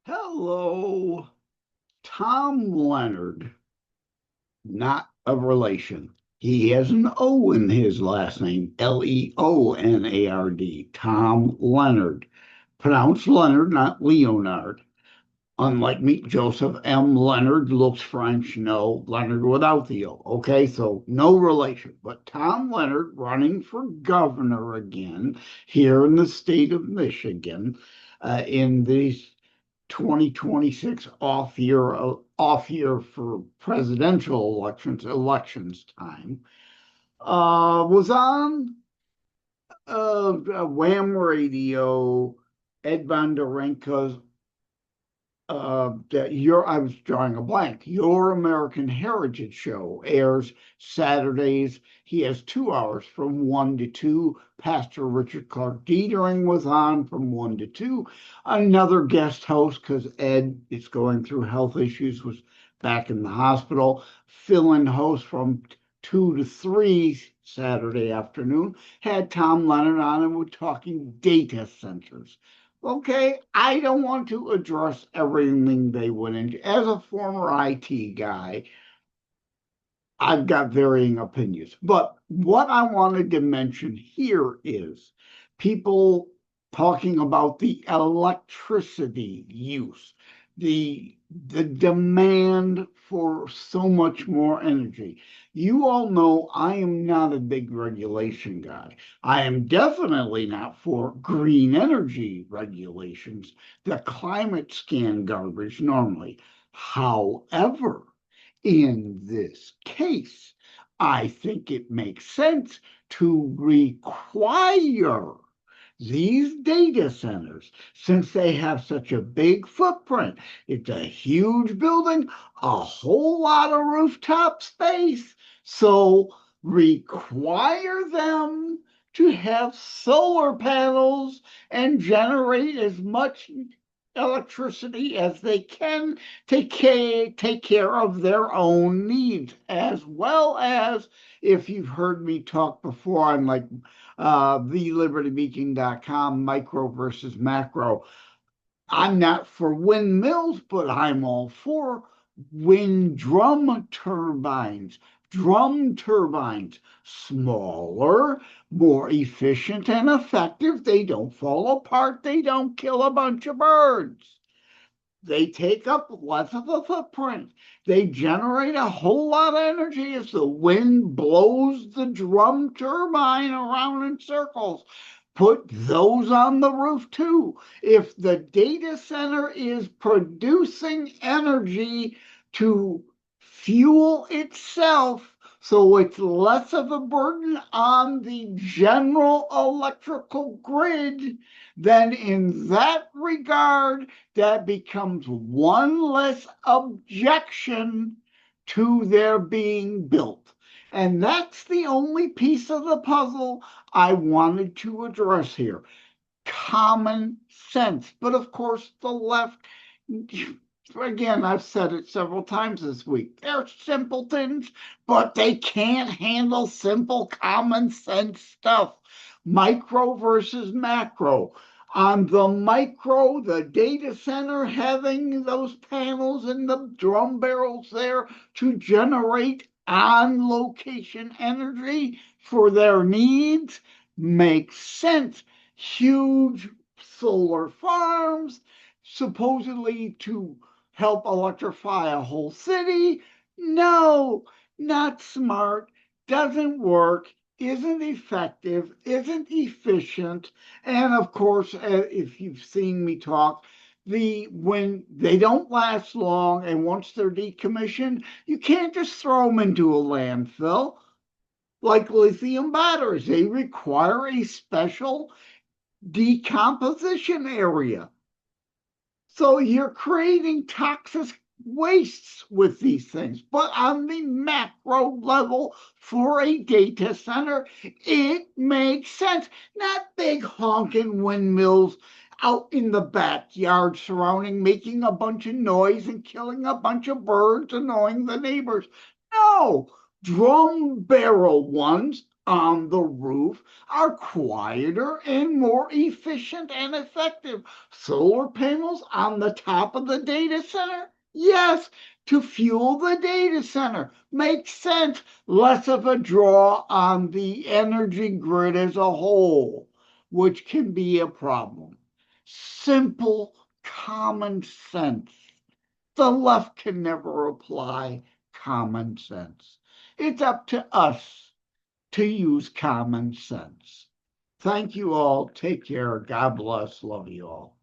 Hello, Tom Leonard, not a relation. He has an O in his last name, Leonard. Tom Leonard. Pronounced Leonard, not Leonard. Unlike me, Joseph M. Leonard looks French, no, Leonard without the O. Okay, so no relation. But Tom Leonard running for governor again here in the state of Michigan in the 2026 off year for presidential elections time, was on Wham Radio, Ed Von that I was drawing a blank. Your American Heritage Show airs Saturdays. He has 2 hours from 1 to 2. Pastor Richard Clark Dietering was on from 1 to 2. Another guest host, because Ed is going through health issues, was back in the hospital. Fill-in host from 2 to 3 Saturday afternoon had Tom Leonard on, and we're talking data centers. Okay, I don't want to address everything they went into. As a former IT guy, I've got varying opinions. But what I wanted to mention here is people talking about the electricity use, the demand for so much more energy. You all know I am not a big regulation guy. I am definitely not for green energy regulations, the climate scan garbage normally. However, in this case, I think it makes sense to require these data centers, since they have such a big footprint. It's a huge building, a whole lot of rooftop space. So require them to have solar panels and generate as much electricity as they can to take care of their own needs, as well as, if you've heard me talk before on like thelibertybeacon.com, micro versus macro. I'm not for windmills, but I'm all for wind drum turbines, smaller, more efficient and effective. They don't fall apart. They don't kill a bunch of birds. They take up less of a footprint. They generate a whole lot of energy as the wind blows the drum turbine around in circles. Put those on the roof too. If the data center is producing energy to fuel itself, so it's less of a burden on the general electrical grid, then in that regard, that becomes one less objection to their being built. And that's the only piece of the puzzle I wanted to address here. Common sense. But of course, the left, again, I've said it several times this week, they're simpletons, but they can't handle simple common sense stuff. Micro versus macro. On the micro, the data center having those panels and the drum barrels there to generate on location energy for their needs makes sense. Huge solar farms, supposedly to help electrify a whole city. No, not smart, doesn't work, isn't effective, isn't efficient. And of course, if you've seen me talk, when they don't last long and once they're decommissioned, you can't just throw them into a landfill like lithium batteries. They require a special decomposition area. So you're creating toxic wastes with these things. But on the macro level for a data center, it makes sense. Not big honking windmills out in the backyard surrounding, making a bunch of noise and killing a bunch of birds, annoying the neighbors. No, drum barrel ones on the roof are quieter and more efficient and effective. Solar panels on the top of the data center? Yes, to fuel the data center. Makes sense. Less of a draw on the energy grid as a whole, which can be a problem. Simple common sense. The left can never apply common sense. It's up to us to use common sense. Thank you all. Take care. God bless. Love you all.